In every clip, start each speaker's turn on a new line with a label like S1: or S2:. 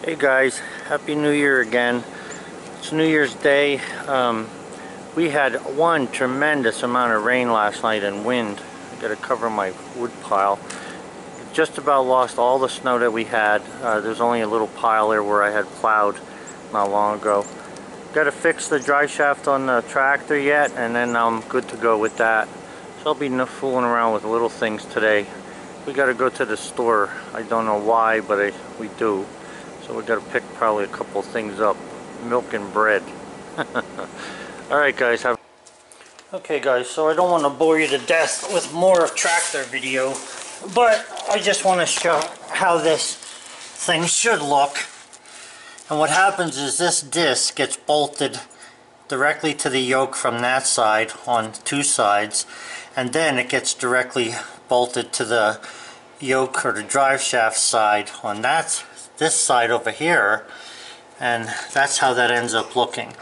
S1: Hey guys, Happy New Year again. It's New Year's Day. We had one tremendous amount of rain last night and wind. I gotta cover my wood pile. Just about lost all the snow that we had. There's only a little pile there where I had plowed not long ago. Gotta fix the dry shaft on the tractor yet, and then I'm good to go with that. So I'll be fooling around with little things today. We gotta go to the store. I don't know why, but we do. So we gotta pick probably a couple things up. Milk and bread. Alright guys, okay guys, so I don't want to bore you to death with more of tractor video, but I just want to show how this thing should look. And what happens is this disc gets bolted directly to the yoke from that side on two sides, and then it gets directly bolted to the yoke or the drive shaft side on this side over here, and that's how that ends up looking.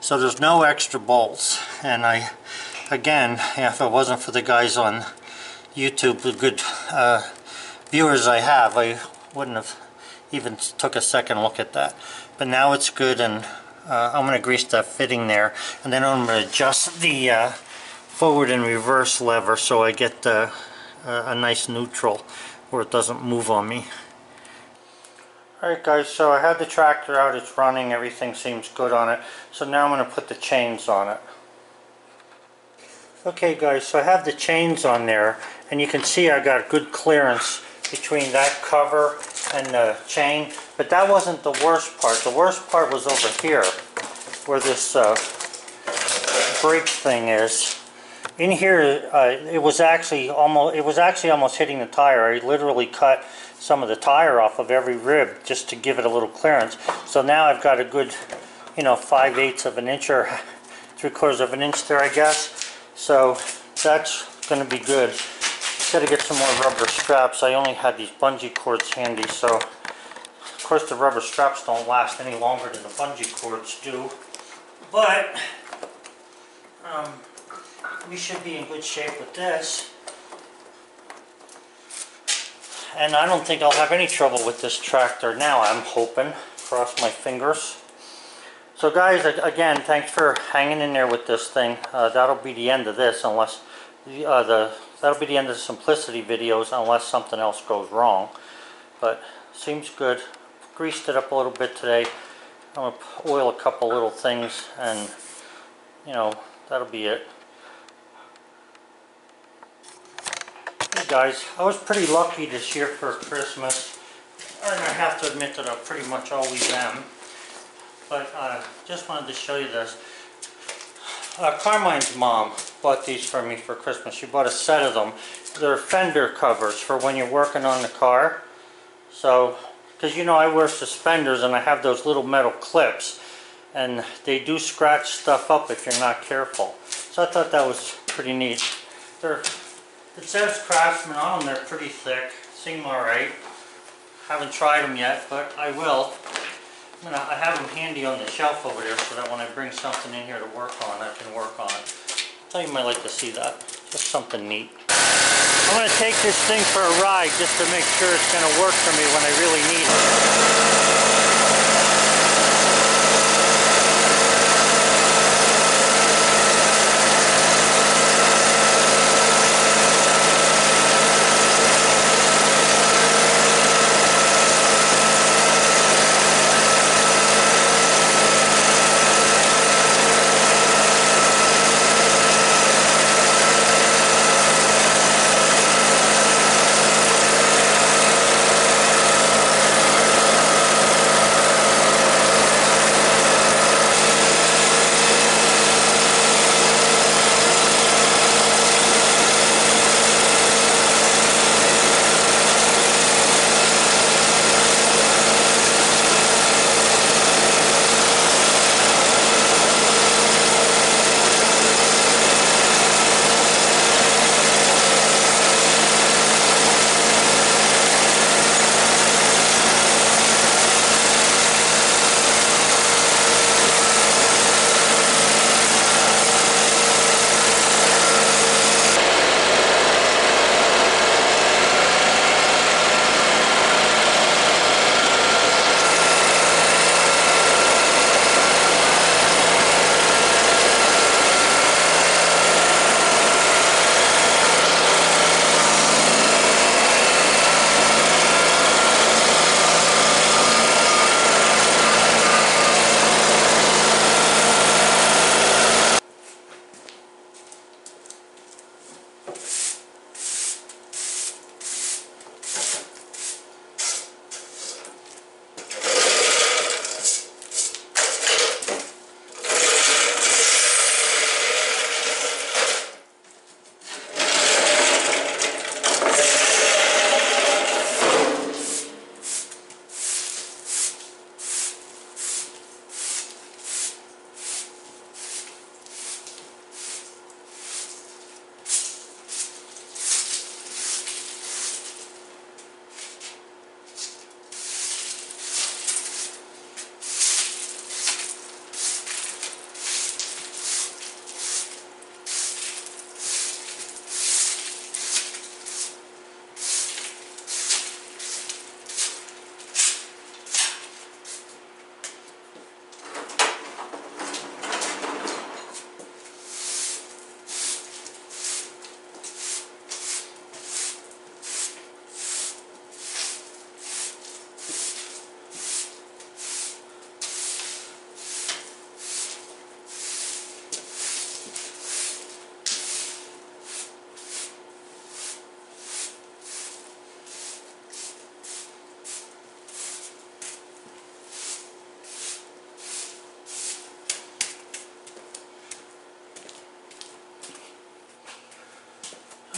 S1: So there's no extra bolts, and again, if it wasn't for the guys on YouTube, the good viewers I have, I wouldn't have even took a second look at that. But now it's good, and I'm going to grease that fitting there, and then I'm going to adjust the forward and reverse lever so I get a nice neutral where it doesn't move on me. Alright guys, so I had the tractor out, it's running, everything seems good on it. So now I'm going to put the chains on it. Okay guys, so I have the chains on there, and you can see I got good clearance between that cover and the chain. But that wasn't the worst part. The worst part was over here, where this brake thing is. In here, it was actually almost hitting the tire. I literally cut some of the tire off of every rib just to give it a little clearance. So now I've got a good, 5/8 of an inch or 3/4 of an inch there, I guess. So that's going to be good. Got to get some more rubber straps. I only had these bungee cords handy, so of course the rubber straps don't last any longer than the bungee cords do. But we should be in good shape with this. And I don't think I'll have any trouble with this tractor now, I'm hoping. Cross my fingers. So guys, again, thanks for hanging in there with this thing. That'll be the end of this, unless that'll be the end of the simplicity videos, unless something else goes wrong. But seems good. Greased it up a little bit today. I'm gonna oil a couple little things, and that'll be it. Hey guys, I was pretty lucky this year for Christmas, and I have to admit that I pretty much always am. But just wanted to show you this. Carmine's mom bought these for me for Christmas. She bought a set of them. They're fender covers for when you're working on the car. So, because I wear suspenders and I have those little metal clips, and they do scratch stuff up if you're not careful. So I thought that was pretty neat. It says Craftsman on them. They're pretty thick. Seem alright. Haven't tried them yet, but I will. I have them handy on the shelf over there so that when I bring something in here to work on, I can work on it. I thought you might like to see that. Just something neat. I'm going to take this thing for a ride just to make sure it's going to work for me when I really need it.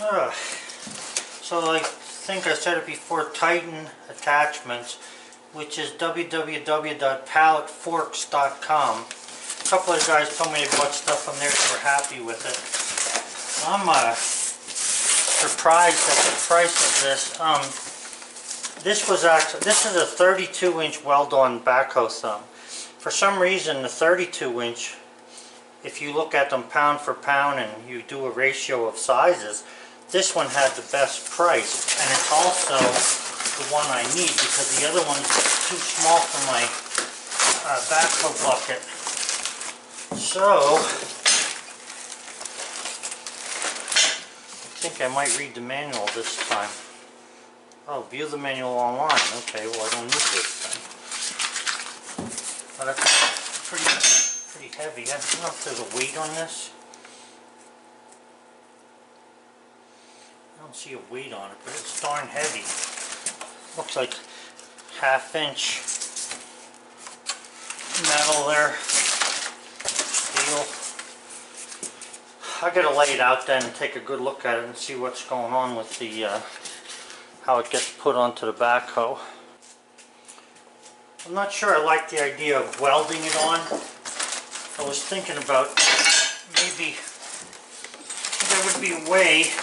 S1: So I think I said it before, Titan Attachments, which is www.palletforks.com. A couple of guys told me they bought stuff from there, they were happy with it. I'm surprised at the price of this. This is a 32-inch weld-on backhoe thumb. For some reason, the 32-inch, if you look at them pound for pound and you do a ratio of sizes, this one had the best price, and it's also the one I need because the other one's too small for my backhoe bucket. So, I think I might read the manual this time. Oh, view the manual online. Okay, well I don't need this then. But that's pretty heavy. I don't know if there's a weight on this. I don't see a weight on it, but it's darn heavy. Looks like 1/2 inch metal there. Steel. I gotta lay it out then and take a good look at it and see what's going on with the how it gets put onto the backhoe. I'm not sure I like the idea of welding it on. I was thinking about maybe there would be a way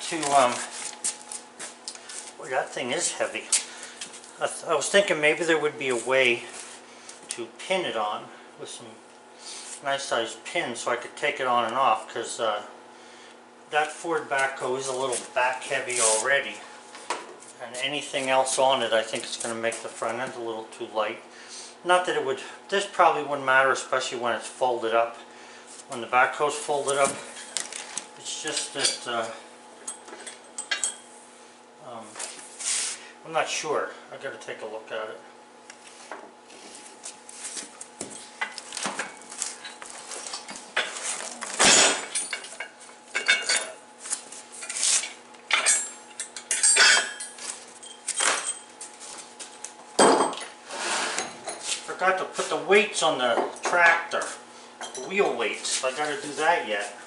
S1: to boy, that thing is heavy. I was thinking maybe there would be a way to pin it on with some nice sized pins so I could take it on and off, because that Ford backhoe is a little back heavy already, and anything else on it I think it's going to make the front end a little too light. Not that it would, this probably wouldn't matter, especially when it's folded up. When the backhoe's folded up, it's just that I'm not sure. I got to take a look at it. Forgot to put the weights on the tractor, the wheel weights. I got to do that yet.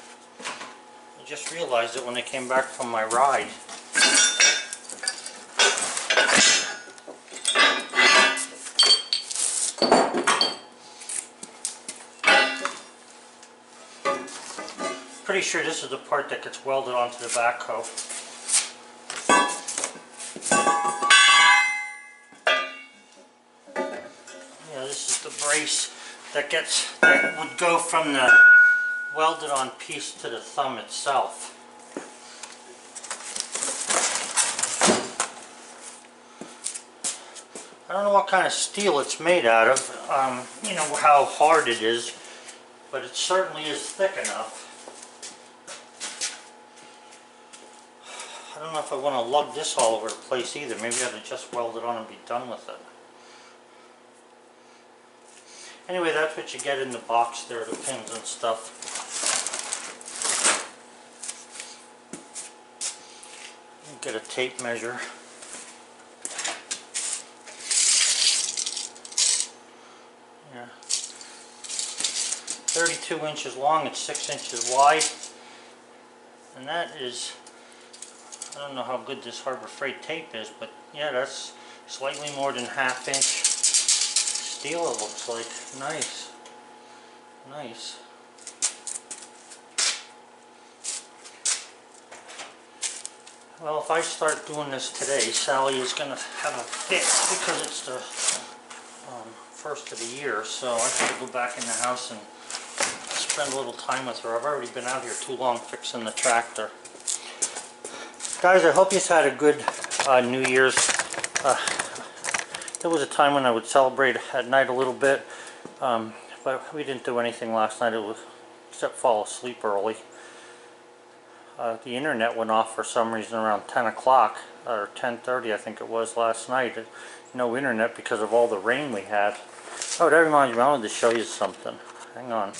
S1: I just realized it when I came back from my ride. Pretty sure this is the part that gets welded onto the backhoe. This is the brace that would go from the welded on piece to the thumb itself. I don't know what kind of steel it's made out of, you know how hard it is, but it certainly is thick enough. I don't know if I want to lug this all over the place either. Maybe I ought to just weld it on and be done with it. Anyway, that's what you get in the box there, the pins and stuff. Get a tape measure. Yeah. 32 inches long, it's 6 inches wide. And that is, I don't know how good this Harbor Freight tape is, but yeah, that's slightly more than 1/2 inch steel, it looks like. Nice. Nice. Well, if I start doing this today, Sally is going to have a fit because it's the first of the year, so I got to go back in the house and spend a little time with her. I've already been out here too long fixing the tractor. Guys, I hope you've had a good New Year's. There was a time when I would celebrate at night a little bit, but we didn't do anything last night except fall asleep early. The internet went off for some reason around 10 o'clock, or 10:30 I think it was last night. No internet because of all the rain we had. Oh, that reminds me, I wanted to show you something. Hang on.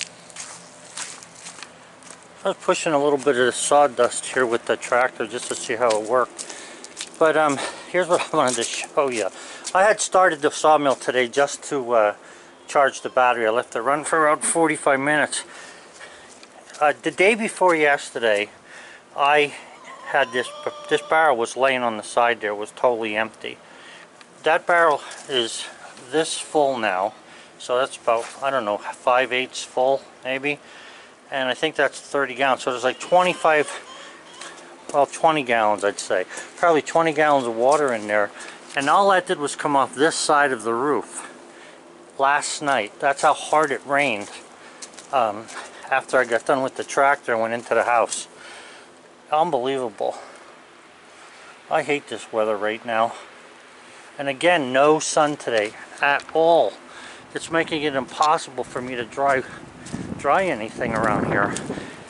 S1: I was pushing a little bit of the sawdust here with the tractor just to see how it worked. But here's what I wanted to show you. I had started the sawmill today just to charge the battery. I left it run for around 45 minutes. The day before yesterday, I had this barrel was laying on the side there, was totally empty. That barrel is this full now, so that's about, I don't know, 5/8 full maybe, and I think that's 30 gallons, so there's like 25, well 20 gallons I'd say, probably 20 gallons of water in there, and all that did was come off this side of the roof last night. That's how hard it rained after I got done with the tractor and went into the house. Unbelievable. I hate this weather right now. And again, no sun today at all. It's making it impossible for me to dry anything around here.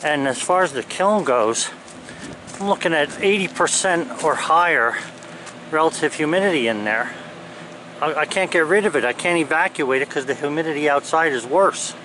S1: And as far as the kiln goes, I'm looking at 80% or higher relative humidity in there. I can't get rid of it. I can't evacuate it because the humidity outside is worse.